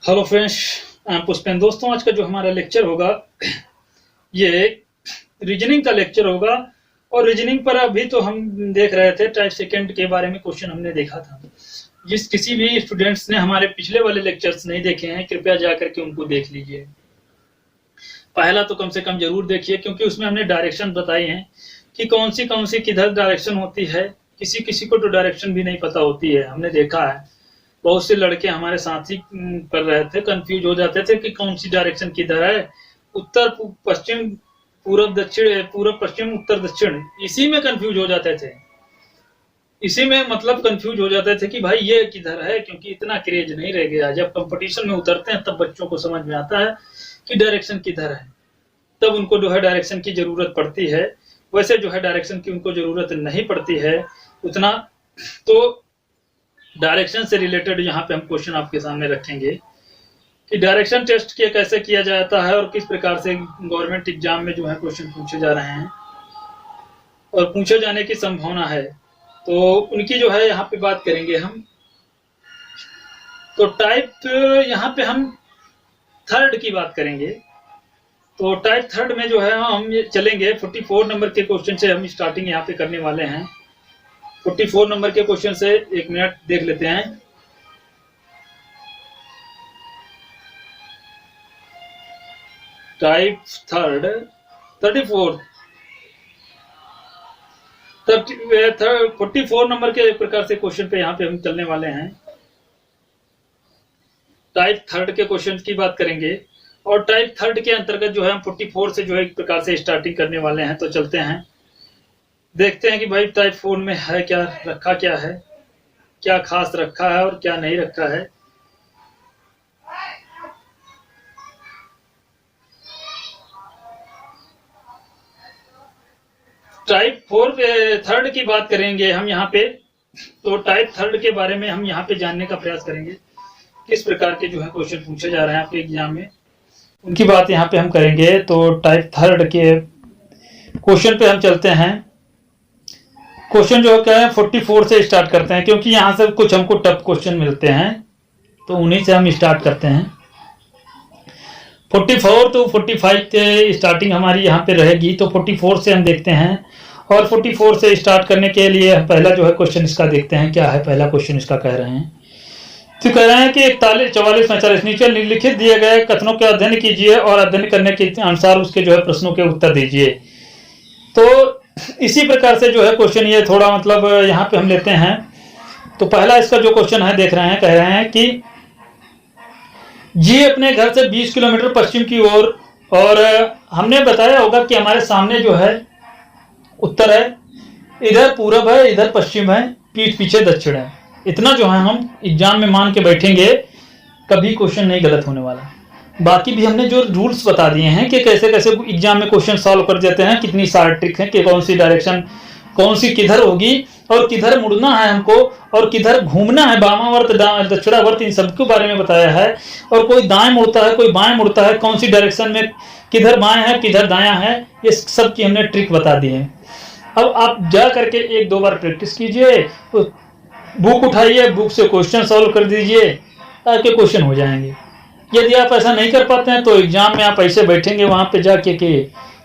Hello friends, Pushpendra. दोस्तों, आज का जो हमारा लेक्चर होगा ये रीजनिंग का लेक्चर होगा। और रीजनिंग पर अभी तो हम देख रहे थे टाइप सेकंड के बारे में क्वेश्चन हमने देखा था। जिस किसी भी स्टूडेंट्स ने हमारे पिछले वाले लेक्चर्स नहीं देखे हैं, कृपया जाकर के उनको देख लीजिए। पहला तो कम से कम जरूर देखिए, क्योंकि उसमें हमने डायरेक्शन बताई हैं कि कौन सी किधर डायरेक्शन होती है। किसी किसी को तो डायरेक्शन भी नहीं पता होती है। हमने देखा है बहुत से लड़के हमारे साथ ही कर रहे थे, कंफ्यूज हो जाते थे कि कौन सी डायरेक्शन किधर है, उत्तर पश्चिम, पूरब दक्षिण, पूरब पश्चिम, उत्तर दक्षिण, इसी में कंफ्यूज हो जाते थे। इसी में मतलब कंफ्यूज हो जाते थे कि भाई ये किधर है, क्योंकि इतना क्रेज नहीं रह गया। जब कंपटीशन में उतरते हैं तब बच्चों को समझ में आता है कि डायरेक्शन किधर है, तब उनको जो है डायरेक्शन की जरूरत पड़ती है। वैसे जो है डायरेक्शन की उनको जरूरत नहीं पड़ती है उतना। तो डायरेक्शन से रिलेटेड यहाँ पे हम क्वेश्चन आपके सामने रखेंगे कि डायरेक्शन टेस्ट कैसे किया जाता है और किस प्रकार से गवर्नमेंट एग्जाम में जो है क्वेश्चन पूछे जा रहे हैं और पूछे जाने की संभावना है, तो उनकी जो है यहाँ पे बात करेंगे हम। तो टाइप यहाँ पे हम थर्ड की बात करेंगे। तो टाइप थर्ड में जो है हम ये चलेंगे 44 नंबर के क्वेश्चन से हम स्टार्टिंग यहाँ पे करने वाले हैं। 44 नंबर के क्वेश्चन से एक मिनट देख लेते हैं। टाइप थर्ड 44 नंबर के प्रकार से क्वेश्चन पे यहाँ पे हम चलने वाले हैं। टाइप थर्ड के क्वेश्चन की बात करेंगे और टाइप थर्ड के अंतर्गत जो है हम 44 से जो है एक प्रकार से स्टार्टिंग करने वाले हैं। तो चलते हैं, देखते हैं कि भाई टाइप 4 में है क्या, रखा क्या है, क्या खास रखा है और क्या नहीं रखा है। टाइप 4 थर्ड की बात करेंगे हम यहाँ पे। तो टाइप थर्ड के बारे में हम यहाँ पे जानने का प्रयास करेंगे, किस प्रकार के जो है क्वेश्चन पूछे जा रहे हैं आपके एग्जाम में, उनकी बात यहाँ पे हम करेंगे। तो टाइप थर्ड के क्वेश्चन पे हम चलते हैं। क्वेश्चन जो क्या है 44 से स्टार्ट करते हैं, क्योंकि यहाँ से कुछ हमको टफ क्वेश्चन मिलते हैं, तो उन्हीं से हम स्टार्ट करते हैं। 44 तो 45 के स्टार्टिंग हमारी यहाँ पे रहेगी, तो 44 से हम देखते हैं। और 44 से स्टार्ट करने के लिए पहला जो है क्वेश्चन इसका देखते हैं क्या है। पहला क्वेश्चन इसका कह रहे हैं, तो कह रहे हैं कि 41, 44, 45 नीचे निम्नलिखित दिए गए कथनों के अध्ययन कीजिए और अध्ययन करने के अनुसार उसके जो है प्रश्नों के उत्तर दीजिए। तो इसी प्रकार से जो है क्वेश्चन ये थोड़ा मतलब यहाँ पे हम लेते हैं। तो पहला इसका जो क्वेश्चन है देख रहे हैं, कह रहे हैं कि जी अपने घर से 20 किलोमीटर पश्चिम की ओर, और हमने बताया होगा कि हमारे सामने जो है उत्तर है, इधर पूरब है, इधर पश्चिम है, पीठ पीछे दक्षिण है। इतना जो है हम एग्जाम में मान के बैठेंगे, कभी क्वेश्चन नहीं गलत होने वाला। बाकी भी हमने जो रूल्स बता दिए हैं कि कैसे कैसे एग्जाम में क्वेश्चन सॉल्व कर देते हैं, कितनी सारी ट्रिक है कि कौन सी डायरेक्शन कौन सी किधर होगी और किधर मुड़ना है हमको और किधर घूमना है, वामावर्त दक्षिणावर्त, इन सब के बारे में बताया है। और कोई दाएं मुड़ता है, कोई बाएं मुड़ता है, कौन सी डायरेक्शन में किधर बाएं है किधर दायां है, ये सब की हमने ट्रिक बता दी है। अब आप जा करके एक दो बार प्रैक्टिस कीजिए, बुक उठाइए, बुक से क्वेश्चन सॉल्व कर दीजिए, ताकि क्वेश्चन हो जाएंगे। यदि आप ऐसा नहीं कर पाते हैं तो एग्जाम में आप ऐसे बैठेंगे वहां पे जाके के,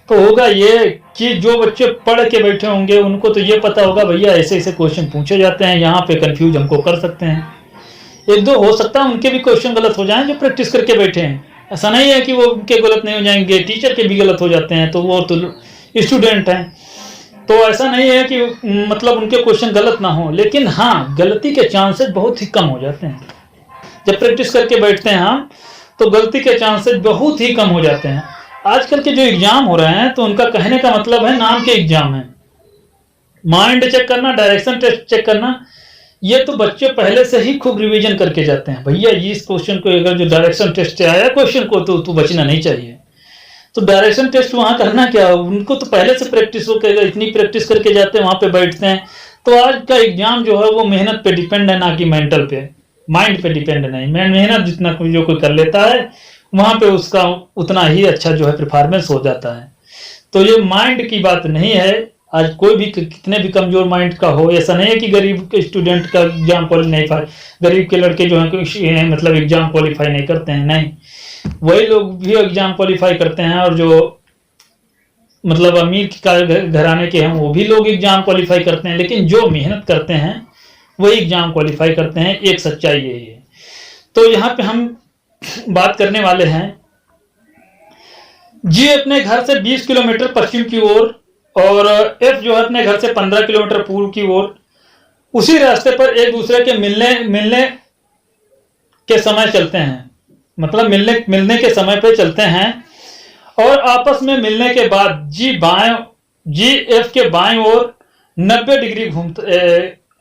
तो होगा ये कि जो बच्चे पढ़ के बैठे होंगे उनको तो ये पता होगा भैया ऐसे ऐसे क्वेश्चन पूछे जाते हैं, यहाँ पे कंफ्यूज हमको कर सकते हैं। एक दो हो सकता है उनके भी क्वेश्चन गलत हो जाएं जो प्रैक्टिस करके बैठे हैं। ऐसा नहीं है कि वो उनके गलत नहीं हो जाएंगे, टीचर के भी गलत हो जाते हैं, तो वो तो स्टूडेंट हैं, तो ऐसा नहीं है कि मतलब उनके क्वेश्चन गलत ना हो। लेकिन हाँ, गलती के चांसेस बहुत ही कम हो जाते हैं जब प्रैक्टिस करके बैठते हैं हम, तो गलती के चांसेस बहुत ही कम हो जाते हैं। आजकल के जो एग्जाम हो रहे हैं तो उनका कहने का मतलब है नाम के एग्जाम है, माइंड चेक करना, डायरेक्शन टेस्ट चेक करना, ये तो बच्चे पहले से ही खूब रिवीजन करके जाते हैं। भैया इस क्वेश्चन को अगर जो डायरेक्शन टेस्ट से आया क्वेश्चन को तो बचना नहीं चाहिए। तो डायरेक्शन टेस्ट वहां करना क्या, उनको तो पहले से प्रैक्टिस हो कर इतनी प्रैक्टिस करके जाते हैं, वहां पे बैठते हैं। तो आज का एग्जाम जो है वो मेहनत पे डिपेंड है, ना कि मेंटल पे, माइंड पे डिपेंड नहीं। मेहनत जितना जो कोई कर लेता है वहां पे उसका उतना ही अच्छा जो है परफॉर्मेंस हो जाता है। तो ये माइंड की बात नहीं है, आज कोई भी कितने भी कमजोर माइंड का हो, ऐसा नहीं है कि गरीब के स्टूडेंट का एग्जाम क्वालिफाई, गरीब के लड़के जो है मतलब एग्जाम क्वालिफाई नहीं करते हैं, नहीं, वही लोग भी एग्जाम क्वालिफाई करते हैं, और जो मतलब अमीर घराने के हैं वो भी लोग एग्जाम क्वालिफाई करते हैं, लेकिन जो मेहनत करते हैं वही एग्जाम क्वालिफाई करते हैं। एक सच्चाई यही है। तो यहाँ पे हम बात करने वाले हैं, जी अपने घर से 20 किलोमीटर पश्चिम की ओर और एफ जो है अपने घर से 15 किलोमीटर पूर्व की ओर उसी रास्ते पर एक दूसरे के मिलने के समय चलते हैं, मतलब मिलने के समय पे चलते हैं, और आपस में मिलने के बाद जी एफ के बाएं ओर 90 डिग्री घूमता,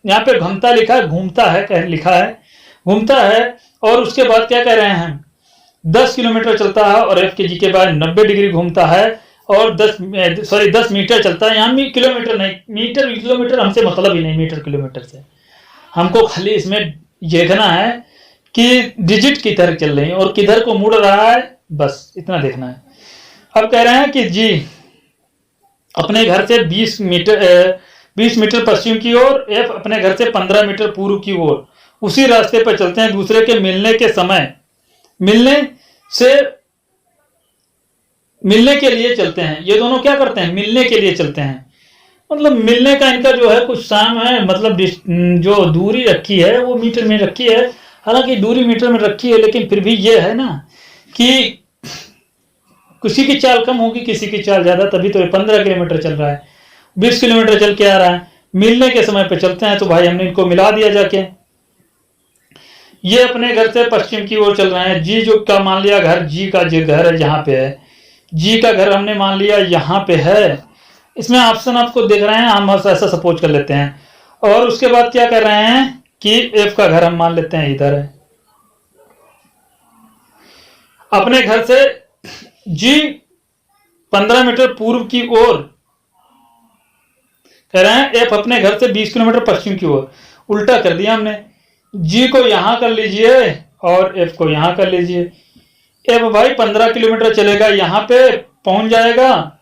यहाँ पे घूमता लिखा है, घूमता है लिखा है, घूमता है, और उसके बाद क्या कह रहे हैं 10 किलोमीटर चलता है, और एफ के जी के बाद 90 डिग्री घूमता है और 10 मीटर चलता है। यहाँ किलोमीटर नहीं, मीटर किलोमीटर हमसे मतलब ही नहीं, मीटर किलोमीटर से हमको खाली इसमें देखना है कि डिजिट किधर चल रही है और किधर को मुड़ रहा है, बस इतना देखना है। अब कह रहे हैं कि जी अपने घर से 20 मीटर पश्चिम की ओर, एफ अपने घर से 15 मीटर पूर्व की ओर उसी रास्ते पर चलते हैं, दूसरे के मिलने के समय मिलने के लिए चलते हैं। ये दोनों क्या करते हैं, मिलने के लिए चलते हैं, मतलब मिलने का इनका जो है कुछ साम है, मतलब जो दूरी रखी है वो मीटर में रखी है, हालांकि दूरी मीटर में रखी है, लेकिन फिर भी ये है ना कि किसी की चाल कम होगी, किसी की चाल ज्यादा, तभी तो 15 किलोमीटर चल रहा है, 20 किलोमीटर चल के आ रहा है, मिलने के समय पे चलते हैं। तो भाई हमने इनको मिला दिया जाके, ये अपने घर से पश्चिम की ओर चल रहे हैं। जी जो का मान लिया घर, जी का जो घर है जहां पे है, जी का घर हमने मान लिया यहाँ पे है, इसमें ऑप्शन आपको देख रहे हैं, हम ऐसा सपोज कर लेते हैं। और उसके बाद क्या कर रहे हैं कि एफ का घर हम मान लेते हैं इधर है, अपने घर से जी 15 मीटर पूर्व की ओर कह रहे हैं, एफ अपने घर से 20 किलोमीटर पश्चिम की ओर, उल्टा कर दिया हमने, जी को यहां कर लीजिए और एफ को यहां कर लीजिए। एफ भाई 15 किलोमीटर चलेगा, यहां पे पहुंच जाएगा,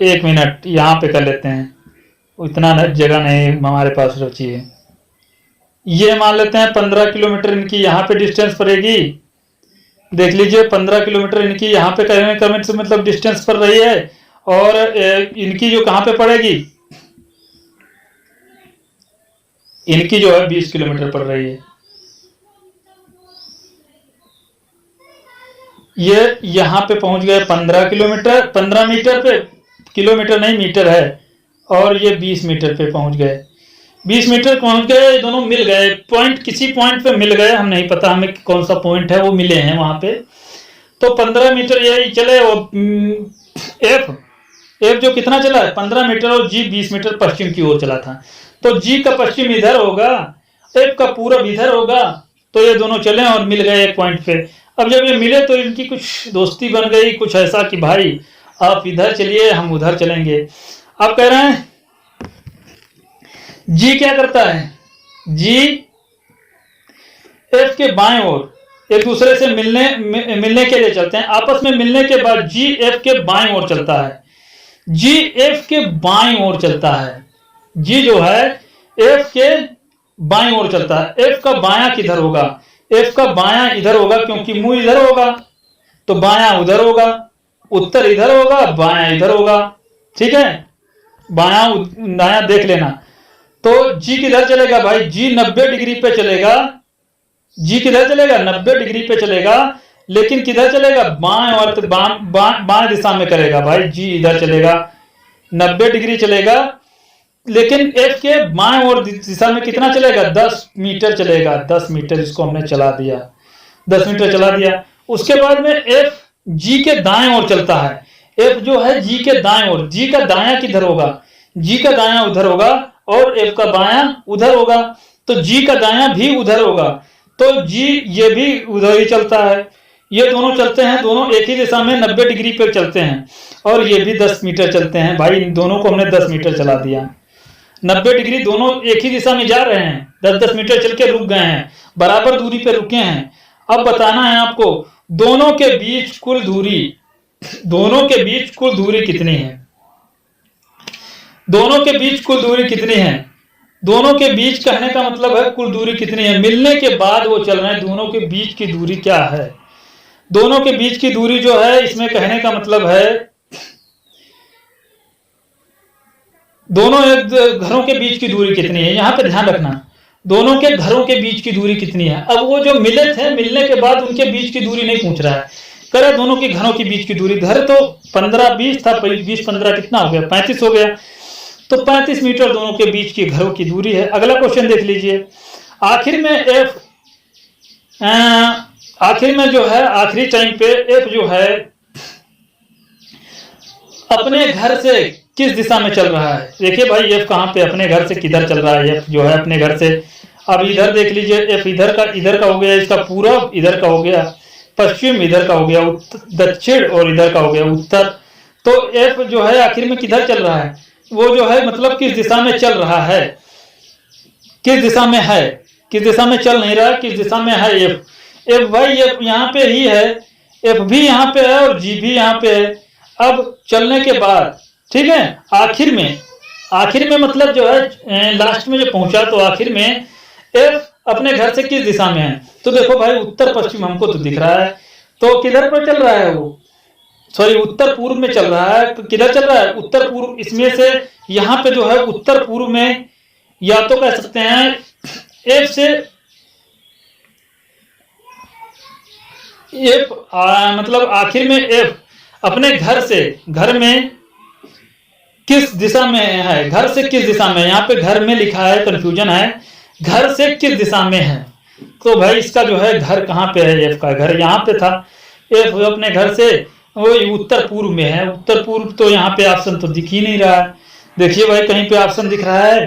1 मिनट यहां पे कर लेते हैं, इतना जगह नहीं हमारे पास बची है। ये मान लेते हैं 15 किलोमीटर इनकी यहाँ पे डिस्टेंस पड़ेगी, देख लीजिए 15 किलोमीटर इनकी यहाँ पे करने से मतलब डिस्टेंस पड़ रही है, और इनकी जो कहाँ पे पड़ेगी, इनकी जो है 20 किलोमीटर पड़ रही है। ये यहाँ पे पहुंच गए 15 किलोमीटर, 15 मीटर पे, किलोमीटर नहीं मीटर है, और ये 20 मीटर पे पहुंच गए, 20 मीटर पहुंच गए, दोनों मिल गए, पॉइंट किसी पॉइंट पे मिल गए, हम नहीं पता हमें कौन सा पॉइंट है, वो मिले हैं वहां पे। तो 15 मीटर यही चले, एफ जो कितना चला है 15 मीटर, और जी 20 मीटर पश्चिम की ओर चला था, तो जी का पश्चिम इधर होगा, एफ का पूरब इधर होगा, तो ये दोनों चले और मिल गए एक पॉइंट पे। अब जब ये मिले तो इनकी कुछ दोस्ती बन गई, कुछ ऐसा कि भाई आप इधर चलिए हम उधर चलेंगे। अब कह रहे हैं जी क्या करता है, जी एफ के बाएं ओर एक दूसरे से मिलने के लिए चलते हैं, आपस में मिलने के बाद जी एफ के बाएं ओर चलता है, जी एफ के बाएं ओर चलता है, जी जो है एफ के बाएं ओर चलता है। एफ का बायां किधर होगा, एफ का बायां इधर होगा, क्योंकि मुंह इधर होगा तो बायां उधर होगा, उत्तर इधर होगा, बायां इधर होगा, ठीक है, बायां दायां देख लेना। तो जी किधर चलेगा भाई, जी 90 डिग्री पे चलेगा, जी किधर चलेगा 90 डिग्री पे चलेगा, लेकिन किधर चलेगा बाएं और बाएं दिशा में करेगा भाई, जी इधर चलेगा 90 डिग्री चलेगा, लेकिन एफ के बाएं और दिशा में कितना चलेगा 10 मीटर चलेगा, 10 मीटर इसको हमने चला दिया, 10 मीटर चला दिया। उसके बाद में एफ जी के दाएं ओर चलता है, एफ जो है जी के दाएं ओर, जी का दायां किधर होगा, जी का दायां उधर होगा और एफ का बायां उधर होगा, तो जी का दायां भी उधर होगा, तो जी ये भी उधर ही चलता है, ये दोनों चलते हैं, दोनों एक ही दिशा में 90 डिग्री पे चलते हैं, और ये भी 10 मीटर चलते हैं भाई, इन दोनों को हमने 10 मीटर चला दिया, 90 डिग्री दोनों एक ही दिशा में जा रहे हैं, 10-10 मीटर चल के रुक गए हैं, बराबर दूरी पे रुके हैं। अब बताना है आपको दोनों के बीच कुल दूरी कितनी है। दोनों के बीच कुल दूरी कितनी है? दोनों के बीच कहने का मतलब है कुल दूरी कितनी है, मिलने के बाद वो चल रहे हैं, दोनों के बीच की दूरी क्या है? दोनों के बीच की दूरी जो है इसमें कहने का मतलब है दोनों घरों के बीच की दूरी कितनी है, यहां पे ध्यान रखना, दोनों के घरों के बीच की दूरी कितनी है। अब वो जो मिले थे, मिलने के बाद उनके बीच की दूरी नहीं पूछ रहा है, कह रहा है दोनों के घरों के बीच की दूरी। घर तो 15-20 था, 20-15 कितना हो गया, 35 हो गया, तो 35 मीटर दोनों के बीच की घरों की दूरी है। अगला क्वेश्चन देख लीजिए, आखिर में एफ आखिर में जो है आखिरी टाइम पे एफ जो है अपने घर से किस दिशा में चल रहा है। देखिए भाई एफ कहाँ पे, अपने घर से किधर चल रहा है, एफ जो है अपने घर से। अब इधर देख लीजिए, एफ इधर का हो गया, इसका पूरब इधर का हो गया, पश्चिम इधर का हो गया, दक्षिण और इधर का हो गया उत्तर। तो एफ जो है आखिर में किधर चल रहा है, वो जो है मतलब किस दिशा में चल रहा है, किस दिशा में है, किस दिशा में चल नहीं रहा, किस दिशा में है एफ। एफ भाई एफ यहाँ पे ही है, एफ भी यहाँ पे है और जी भी यहाँ पे है। अब चलने के बाद ठीक है, आखिर में मतलब जो है लास्ट में जो पहुंचा, तो आखिर में एफ अपने घर से किस दिशा में है, तो देखो भाई उत्तर पश्चिम हमको तो दिख रहा है, तो किधर पर चल रहा है वो, सॉरी उत्तर पूर्व में चल रहा है। तो किधर चल रहा है, उत्तर पूर्व। इसमें से यहाँ पे जो है उत्तर पूर्व में, या तो कह सकते हैं एफ से एफ मतलब आखिर में एफ अपने घर में किस दिशा में है, घर से किस दिशा में, यहाँ पे घर में लिखा है, कंफ्यूजन है, घर से किस दिशा में है। तो भाई इसका जो है घर कहाँ पे है, एफ का घर यहाँ पे था, एफ अपने घर से वो उत्तर पूर्व में है। उत्तर पूर्व तो यहाँ पे ऑप्शन तो दिख ही नहीं रहा है, देखिए भाई कहीं पे ऑप्शन दिख रहा है,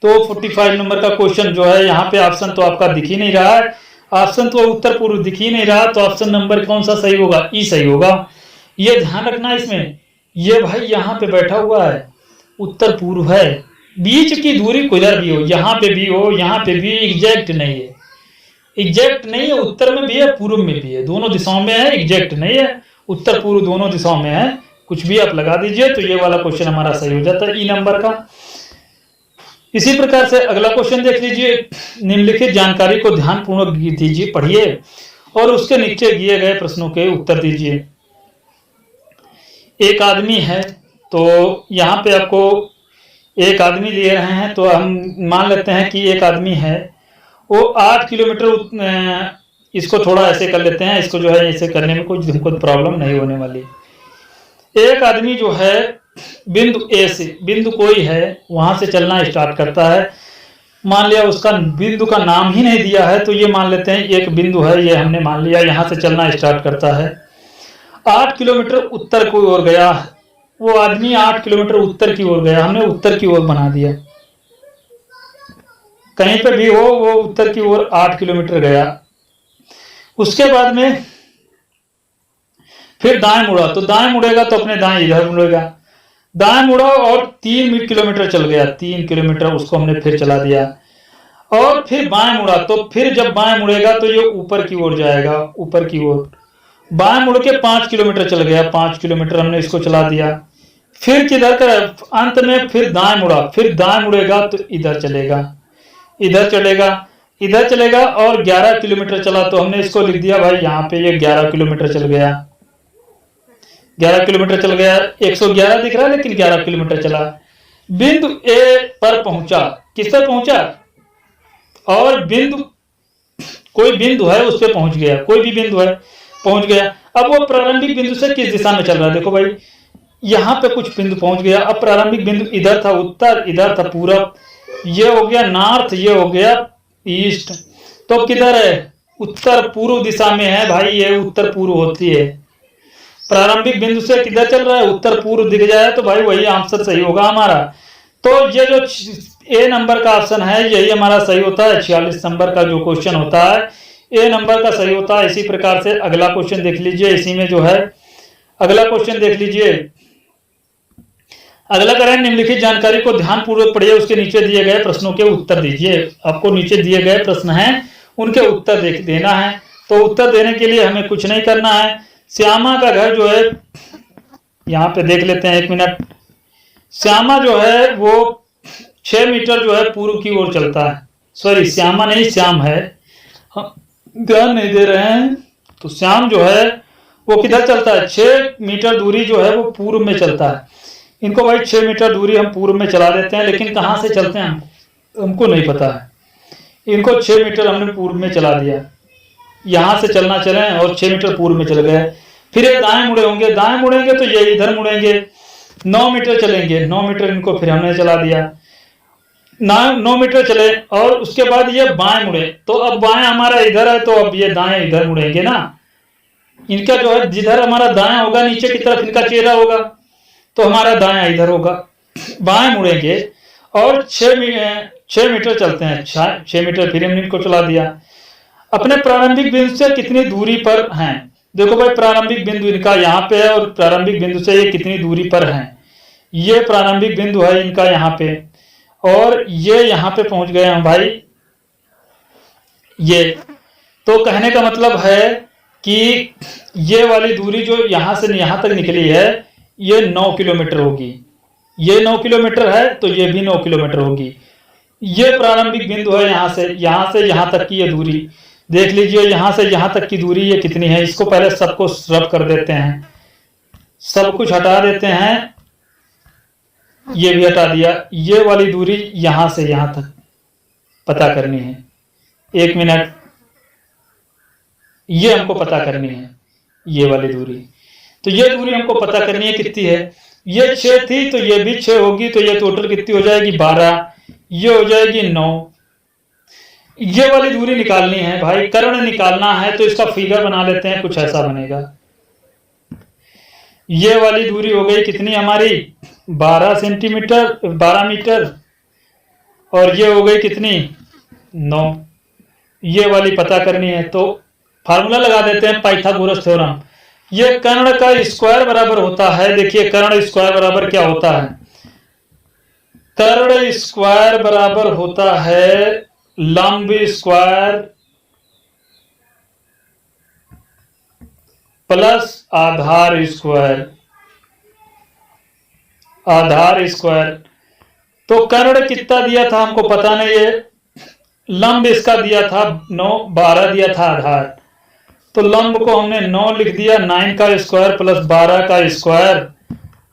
तो 45 नंबर का क्वेश्चन जो है यहाँ पे ऑप्शन तो आपका दिख ही नहीं रहा है, ऑप्शन तो उत्तर पूर्व दिख ही नहीं रहा, तो ऑप्शन नंबर कौन सा सही होगा, ई सही होगा। ये ध्यान रखना इसमें, ये भाई यहाँ पे बैठा हुआ है, उत्तर पूर्व है, बीच की दूरी किधर भी हो, यहाँ पे भी हो, यहाँ पे भी, एग्जैक्ट नहीं है, एग्जैक्ट नहीं है, उत्तर में भी है पूर्व में भी है, दोनों दिशाओं में है, एग्जैक्ट नहीं है, उत्तर पूर्व दोनों दिशाओं में है, कुछ भी आप लगा दीजिए तो ये वाला क्वेश्चन हमारा सही हो जाता है, ई नंबर का। इसी प्रकार से अगला क्वेश्चन देख लीजिए, निम्नलिखित जानकारी को ध्यानपूर्वक दीजिए, पढ़िए और उसके नीचे दिए गए प्रश्नों के उत्तर दीजिए। एक आदमी है, तो यहाँ पे आपको एक आदमी दिए रहे हैं, तो हम मान लेते हैं कि एक आदमी है, वो 8 किलोमीटर, इसको थोड़ा ऐसे कर लेते हैं, इसको जो है ऐसे करने में कुछ हमको प्रॉब्लम नहीं होने वाली। एक आदमी जो है बिंदु ए से, बिंदु कोई है वहां से चलना स्टार्ट करता है, मान लिया उसका बिंदु का नाम ही नहीं दिया है, तो ये मान लेते हैं एक बिंदु है, ये हमने मान लिया, यहां से चलना स्टार्ट करता है, 8 किलोमीटर उत्तर की ओर गया, वो आदमी 8 किलोमीटर उत्तर की ओर गया, हमने उत्तर की ओर बना दिया, कहीं पे भी हो वो उत्तर की ओर 8 किलोमीटर गया। उसके बाद में फिर दाएं मुड़ा, तो दाएं मुड़ेगा तो अपने दाएं इधर मुड़ेगा, दाएं मुड़ा और 3 किलोमीटर चल गया, 3 किलोमीटर उसको हमने फिर चला दिया, और फिर बाएं मुड़ा, तो फिर जब बाएं मुड़ेगा तो ये ऊपर की ओर जाएगा, ऊपर की ओर, बाएं मुड़ के 5 किलोमीटर चल गया, 5 किलोमीटर हमने इसको चला दिया, फिर किधर का अंत में फिर दाएं मुड़ा, फिर दाएं मुड़ेगा तो इधर चलेगा, इधर चलेगा, इधर चलेगा, और 11 किलोमीटर चला, तो हमने इसको लिख दिया भाई यहाँ पे ये 11 किलोमीटर चल गया, 11 किलोमीटर चल गया, 111 दिख रहा है लेकिन 11 किलोमीटर चला, बिंदु ए पर पहुंचा, किस पर पहुंचा, और बिंदु कोई बिंदु है उस पर पहुंच गया, कोई भी बिंदु है पहुंच गया। अब वो प्रारंभिक बिंदु से किस दिशा में चल रहा है, देखो भाई यहाँ पे कुछ बिंदु पहुंच गया, अब प्रारंभिक बिंदु इधर था उत्तर, इधर था पूरब, ये हो गया नॉर्थ, ये हो गया ईस्ट, तो किधर है, उत्तर पूर्व दिशा में है भाई, ये उत्तर पूर्व होती है, प्रारंभिक बिंदु से किधर चल रहा है, उत्तर पूर्व दिख जाए तो भाई वही आंसर सही होगा हमारा। तो ये जो ए नंबर का ऑप्शन है यही हमारा सही होता है, 46 नंबर का जो क्वेश्चन होता है ए नंबर का सही होता है। इसी प्रकार से अगला क्वेश्चन देख लीजिए, इसी में जो है अगला क्वेश्चन देख लीजिए, अगला करें निम्नलिखित जानकारी को ध्यानपूर्वक पढ़िए, उसके नीचे दिए गए प्रश्नों के उत्तर दीजिए। आपको नीचे दिए गए प्रश्न हैं उनके उत्तर देना है, तो उत्तर देने के लिए हमें कुछ नहीं करना है। श्यामा का घर जो है यहाँ पे देख लेते हैं, 1 मिनट, श्यामा जो है वो 6 मीटर जो है पूर्व की ओर चलता है। सॉरी, श्यामा नहीं, श्याम है, ध्यान नहीं दे रहे हैं। तो श्याम जो है वो किधर चलता है, 6 मीटर दूरी जो है वो पूर्व में चलता है। इनको भाई 6 मीटर दूरी हम पूर्व में चला देते हैं, लेकिन कहाँ से चलते हैं हमको नहीं पता है। इनको 6 मीटर हमने पूर्व में चला दिया, यहाँ से चलना चले और 6 मीटर पूर्व में चल गए। फिर ये दाएं मुड़े होंगे, दाएं मुड़ेंगे तो ये इधर मुड़ेंगे, 9 मीटर चलेंगे, 9 मीटर इनको फिर हमने चला दिया, 9 मीटर चले और उसके बाद ये बाएं मुड़े, तो अब बाएं हमारा इधर है, तो अब ये दाएं इधर मुड़ेंगे ना। इनका जो है जिधर हमारा दाएं होगा नीचे की तरफ इनका चेहरा होगा, तो हमारा दाएं इधर होगा, बाएं मुड़ेंगे और 6 मीटर चलते हैं, 6 मीटर फिर हमने इनको चला दिया। अपने प्रारंभिक बिंदु से कितनी दूरी पर हैं, देखो भाई प्रारंभिक बिंदु इनका यहाँ पे है और प्रारंभिक बिंदु से ये कितनी दूरी पर हैं। ये प्रारंभिक बिंदु है इनका यहाँ पे, और ये यहाँ पे पहुंच गए हम भाई। ये तो कहने का मतलब है कि ये वाली दूरी जो यहाँ से यहाँ तक निकली है ये 9 किलोमीटर होगी, ये 9 किलोमीटर है तो ये भी 9 किलोमीटर होगी। ये प्रारंभिक बिंदु है, यहाँ से यहाँ तक की ये दूरी देख लीजिए, यहाँ से यहाँ तक की दूरी ये कितनी है। इसको पहले सबको रब कर देते हैं, सब कुछ हटा देते हैं, ये भी हटा दिया। ये वाली दूरी यहाँ से यहाँ तक पता करनी है, 1 मिनट, ये हमको पता करनी है ये वाली दूरी। तो ये दूरी हमको पता करनी है कितनी है। ये 6 थी तो ये भी 6 होगी, तो ये टोटल कितनी हो जाएगी 12, ये हो जाएगी 9। ये वाली दूरी निकालनी है भाई, कर्ण निकालना है, तो इसका फिगर बना लेते हैं, कुछ ऐसा बनेगा। ये वाली दूरी हो गई कितनी हमारी 12 सेंटीमीटर, 12 मीटर, और ये हो गई कितनी 9। ये वाली पता करनी है, तो फार्मूला लगा देते हैं पाइथागोरस थ्योरम। ये कर्ण का स्क्वायर बराबर होता है, देखिए कर्ण स्क्वायर बराबर क्या होता है, कर्ण स्क्वायर बराबर होता है लंब स्क्वायर प्लस आधार स्क्वायर, आधार स्क्वायर। तो कर्ण कितना दिया था हमको पता नहीं है, लंब इसका दिया था 9, 12 दिया था आधार, तो लंब को हमने 9 लिख दिया, 9 का स्क्वायर प्लस 12 का स्क्वायर,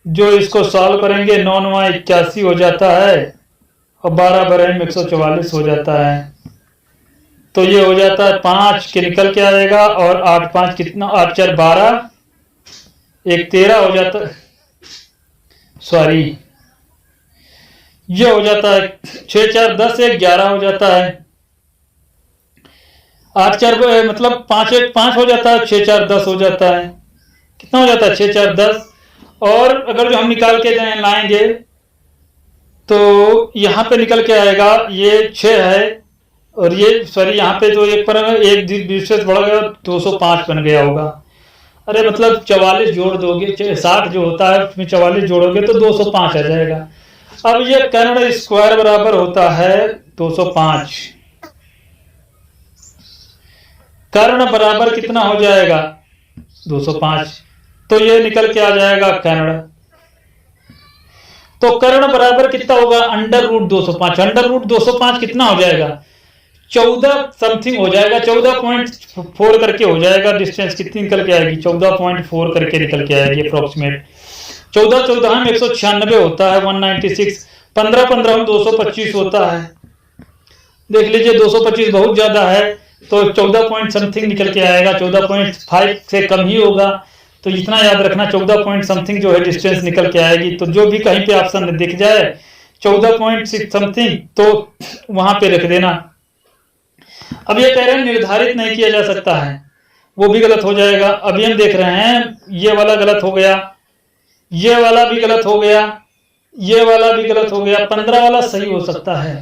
जो इसको सॉल्व करेंगे 9 9 81 हो जाता है और 12 12 144 हो जाता है। तो ये हो जाता है 5 के निकल के आएगा, और 8 5 कितना, 8 4 12, 1 13 हो जाता, सॉरी ये हो जाता है 6 4 10, 1 11 हो जाता है, 8 4 मतलब 5 1 5 हो जाता है, 6 4 10 हो जाता है, कितना हो जाता है 6 4 10। और अगर जो हम निकाल के लाएंगे तो यहाँ पे निकल के आएगा ये 6 है, और ये सॉरी यहाँ पे जो एक पर एक विशेष बढ़ गया 205 बन गया होगा। अरे मतलब 44 जोड़ दोगे, 60 जो होता है उसमें 44 जोड़ोगे तो 205 आ जाएगा। अब ये कर्ण स्क्वायर बराबर होता है 205, कर्ण बराबर कितना हो जाएगा 205, तो ये निकल के आ जाएगा कर्ण। तो कर्ण बराबर कितना होगा अंडर रूट 205, अंडर रूट 205 कितना हो जाएगा 14 समथिंग हो जाएगा, 14.4 करके हो जाएगा। डिस्टेंस कितनी निकल के आएगी 14.4 करके निकल के आएगी अप्रोक्सीमेट। 14 14 में 196 होता है, 196, 15 15 में 225 होता है। देख लीजिए 225 बहुत ज्यादा है, तो 14 पॉइंट समथिंग निकल के आएगा, 14.5 से कम ही होगा। तो इतना याद रखना 14 पॉइंट समथिंग जो है डिस्टेंस निकल के आएगी। तो जो भी कहीं पे ऑप्शन दिख जाए 14.6 समथिंग तो वहां पे रख देना। अब ये कह रहे हैं निर्धारित नहीं किया जा सकता है, वो भी गलत हो जाएगा। अभी हम देख रहे हैं ये वाला गलत हो गया, ये वाला भी गलत हो गया, ये वाला भी गलत हो गया। 15 वाला सही हो सकता है,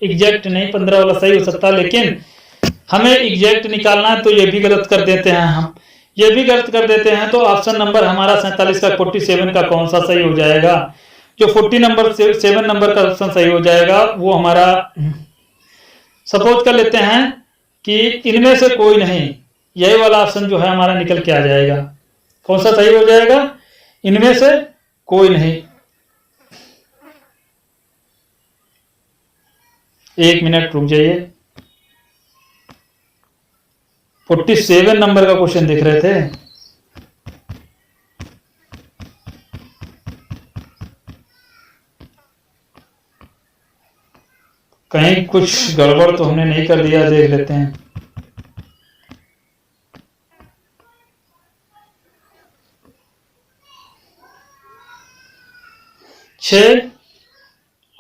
एग्जैक्ट नहीं, 15 वाला सही हो सकता है, लेकिन हमें एग्जैक्ट निकालना है तो ये भी गलत कर देते हैं हम, ये भी गलत कर देते हैं। तो ऑप्शन नंबर हमारा 47 का 47 का कौन सा सही हो जाएगा, जो 40 नंबर 7 नंबर का ऑप्शन सही हो जाएगा वो हमारा, सपोज कर लेते हैं कि इनमें से कोई नहीं, यही वाला ऑप्शन जो है हमारा निकल के आ जाएगा। कौन सा सही हो जाएगा, इनमें से कोई नहीं। एक मिनट रुक जाइए। 47 नंबर का क्वेश्चन देख रहे थे। कहीं कुछ गड़बड़ तो हमने नहीं कर दिया, देख लेते हैं। छः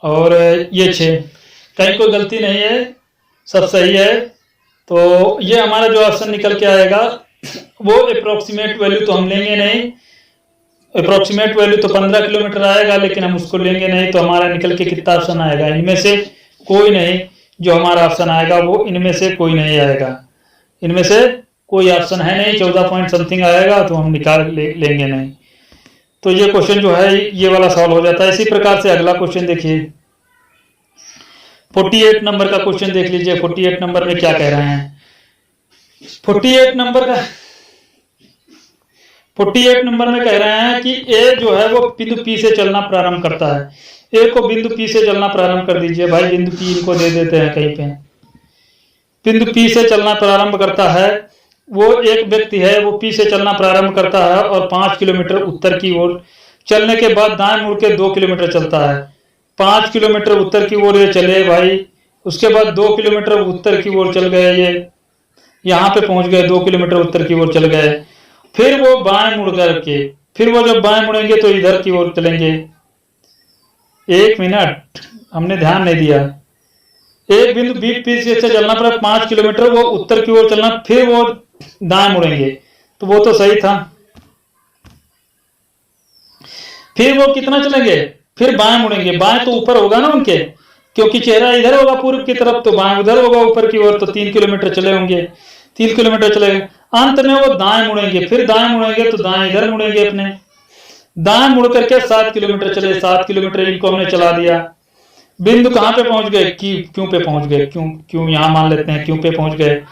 और ये 6, कहीं कोई गलती नहीं है, सब सही है। तो ये हमारा जो ऑप्शन निकल के आएगा वो अप्रोक्सीमेट वैल्यू तो हम लेंगे नहीं। अप्रोक्सीमेट वैल्यू तो 15 किलोमीटर आएगा, लेकिन हम उसको लेंगे नहीं। तो हमारा निकल के कितना ऑप्शन आएगा? इनमें से कोई नहीं। जो हमारा ऑप्शन आएगा वो इनमें से कोई नहीं आएगा। इनमें से कोई ऑप्शन है नहीं। 14 पॉइंट समथिंग आएगा तो हम निकाल लेंगे नहीं। तो ये क्वेश्चन जो है ये वाला सॉल्व हो जाता है। इसी प्रकार से अगला क्वेश्चन देखिए, 48 नंबर का क्वेश्चन देख लीजिए। 48 नंबर में क्या कह रहे हैं? 48 नंबर में कह रहे हैं कि ए जो है वो बिंदु पी से चलना प्रारंभ करता है। ए को बिंदु पी से चलना प्रारंभ कर दीजिए भाई। बिंदु पी इनको दे देते हैं कहीं पे। बिंदु पी से चलना प्रारंभ करता है। वो एक व्यक्ति है, वो पी से चलना प्रारंभ करता है और 5 किलोमीटर उत्तर की ओर चलने के बाद दाएं मुड़ के 2 किलोमीटर चलता है। 5 किलोमीटर उत्तर की ओर ये चले भाई। उसके बाद 2 किलोमीटर उत्तर की ओर चल गए, ये यहाँ पे पहुंच गए। 2 किलोमीटर उत्तर की ओर चल गए। फिर वो बाएं मुड़ करके, फिर वो जब बाएं मुड़ेंगे तो इधर की ओर चलेंगे। एक मिनट, हमने ध्यान नहीं दिया। एक बिंदु बी पी से चलना पड़ा 5 किलोमीटर, वो उत्तर की ओर चलना, फिर वो दाएं मुड़ेंगे। तो वो तो सही था। फिर वो कितना चलेंगे? फिर बाएं मुड़ेंगे। बाएं तो ऊपर होगा ना उनके, क्योंकि चेहरा इधर होगा पूर्व की तरफ, तो बाएं उधर होगा ऊपर की ओर। तो 3 किलोमीटर चले होंगे। 3 किलोमीटर चले, अंत में वो दाएं मुड़ेंगे। फिर दाएं मुड़ेंगे तो दाएं इधर मुड़ेंगे अपने। दाएं मुड़ करके 7 किलोमीटर चले। 7 किलोमीटर इनको हमने चला दिया। बिंदु कहाँ पे पहुंच गए? क्यों पे पहुंच गए। क्यों यहाँ मान लेते हैं, क्यों पे पहुंच गए।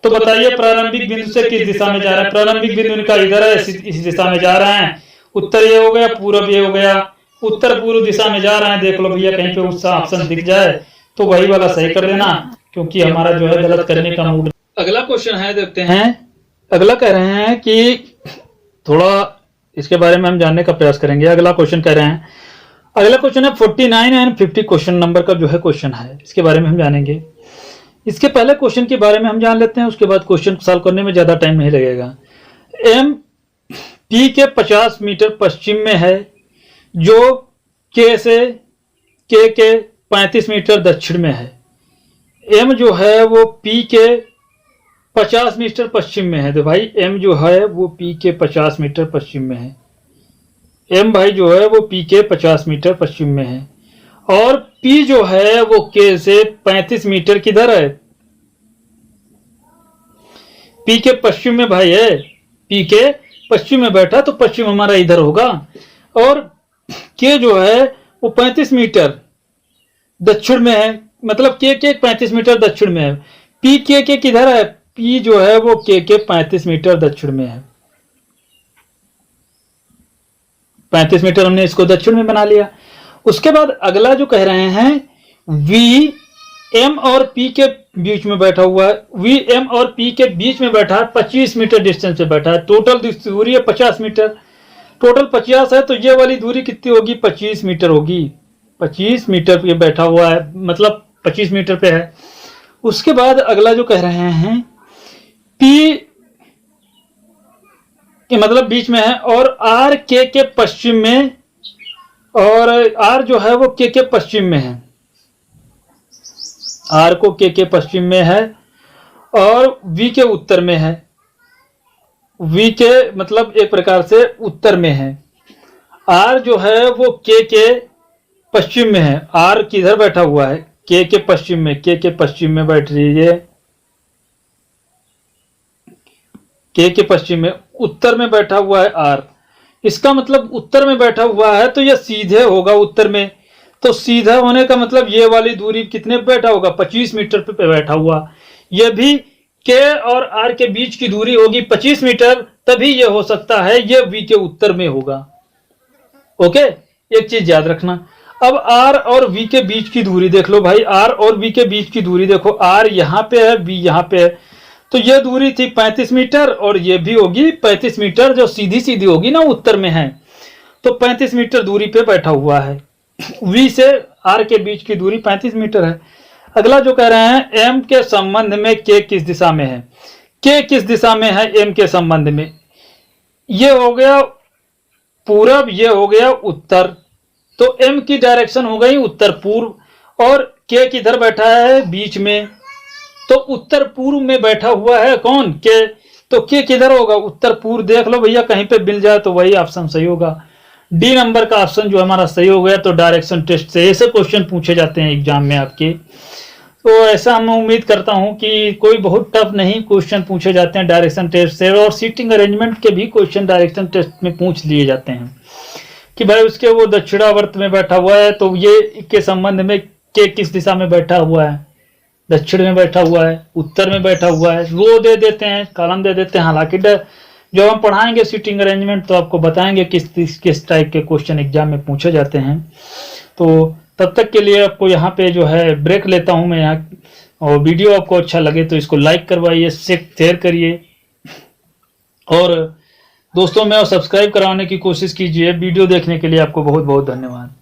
तो बताइए प्रारंभिक बिंदु से किस दिशा में जा रहे हैं? प्रारंभिक बिंदु इनका इधर है, इस दिशा में जा रहे हैं। उत्तर ये हो गया, पूर्व ये हो गया। उत्तर पूर्व दिशा में जा रहे हैं। देख लो भैया, कहीं पे उसका ऑप्शन दिख जाए तो वही वाला सही कर देना, क्योंकि हमारा जो है गलत करने का मूड। अगला क्वेश्चन है, देखते हैं। अगला कह रहे हैं कि थोड़ा इसके बारे में हम जानने का प्रयास करेंगे। अगला क्वेश्चन कह रहे हैं, अगला क्वेश्चन है 49 एंड 50 क्वेश्चन नंबर का जो है क्वेश्चन है, इसके बारे में हम जानेंगे। इसके पहले क्वेश्चन के बारे में हम जान लेते हैं, उसके बाद क्वेश्चन सॉल्व करने में ज्यादा टाइम नहीं लगेगा। एम पी के 50 मीटर पश्चिम में है, जो के से के 35 मीटर दक्षिण में है। एम जो है वो पी के 50 मीटर पश्चिम में है। तो भाई एम जो है वो पी के 50 मीटर पश्चिम में है। एम भाई जो है वो पी के 50 मीटर पश्चिम में है, और पी जो है वो के से 35 मीटर किधर है? पी के पश्चिम में भाई है। पी के पश्चिम में बैठा तो पश्चिम हमारा इधर होगा, और के जो है वो 35 मीटर दक्षिण में है। मतलब के 35 मीटर दक्षिण में है। पी के किधर है? पी जो है वो के 35 मीटर दक्षिण में है। 35 मीटर हमने इसको दक्षिण में बना लिया। उसके बाद अगला जो कह रहे हैं, वी एम और पी के बीच में बैठा हुआ है। वी एम और पी के बीच में बैठा है, 25 मीटर डिस्टेंस पे बैठा है। टोटल दूरी है 50 मीटर। टोटल 50 है तो ये वाली दूरी कितनी होगी? 25 मीटर होगी। 25 मीटर पे बैठा हुआ है, मतलब 25 मीटर पे है। उसके बाद अगला जो कह रहे हैं, पी के मतलब बीच में है, और आर के पश्चिम में, और आर जो है वो के पश्चिम में है। आर को के पश्चिम में है, और वी के उत्तर में है। वी के मतलब एक प्रकार से उत्तर में है। आर जो है वो के पश्चिम में है। आर किधर बैठा हुआ है? के पश्चिम में। के पश्चिम में बैठ रही है। के पश्चिम में, उत्तर में बैठा हुआ है आर। इसका मतलब उत्तर में बैठा हुआ है तो यह सीधे होगा उत्तर में। तो सीधा होने का मतलब ये वाली दूरी कितने पे बैठा होगा? 25 मीटर पे बैठा हुआ। यह भी के और आर के बीच की दूरी होगी 25 मीटर, तभी यह हो सकता है ये वी के उत्तर में होगा। ओके, एक चीज याद रखना। अब आर और वी के बीच की दूरी देख लो भाई, आर और वी के बीच की दूरी देखो, आर यहाँ पे है, वी यहाँ पे है, तो ये दूरी थी 35 मीटर और ये भी होगी 35 मीटर, जो सीधी सीधी होगी ना उत्तर में है, तो 35 मीटर दूरी पे बैठा हुआ है। वी से आर के बीच की दूरी 35 मीटर है। अगला जो कह रहे हैं एम के संबंध में के किस दिशा में है, के किस दिशा में है एम के संबंध में, ये हो गया पूरब, ये हो गया उत्तर, तो एम की डायरेक्शन हो गई उत्तर पूर्व, और के किधर बैठा है बीच में, तो उत्तर पूर्व में बैठा हुआ है कौन, के, तो के किधर होगा उत्तर पूर्व। देख लो भैया कहीं पे मिल जाए तो वही ऑप्शन सही होगा, डी नंबर का ऑप्शन जो हमारा सही हो गया। तो डायरेक्शन टेस्ट से ऐसे क्वेश्चन पूछे जाते हैं एग्जाम में आपके, तो ऐसा मैं उम्मीद करता हूं कि कोई बहुत टफ नहीं क्वेश्चन पूछे जाते हैं डायरेक्शन टेस्ट से, और सीटिंग अरेंजमेंट के भी क्वेश्चन डायरेक्शन टेस्ट में पूछ लिए जाते हैं कि भाई उसके वो दक्षिणावर्त में बैठा हुआ है, तो ये के संबंध में के किस दिशा में बैठा हुआ है, दक्षिण में बैठा हुआ है, उत्तर में बैठा हुआ है, वो दे देते हैं, कॉलम दे देते हैं। हालांकि जब हम पढ़ाएंगे सीटिंग अरेंजमेंट तो आपको बताएंगे किस टाइप के क्वेश्चन एग्जाम में पूछे जाते हैं। तो तब तक के लिए आपको यहाँ पे जो है ब्रेक लेता हूँ मैं यहाँ, और वीडियो आपको अच्छा लगे तो इसको लाइक करवाइए, शेयर करिए, और दोस्तों में सब्सक्राइब कराने की कोशिश कीजिए। वीडियो देखने के लिए आपको बहुत बहुत धन्यवाद।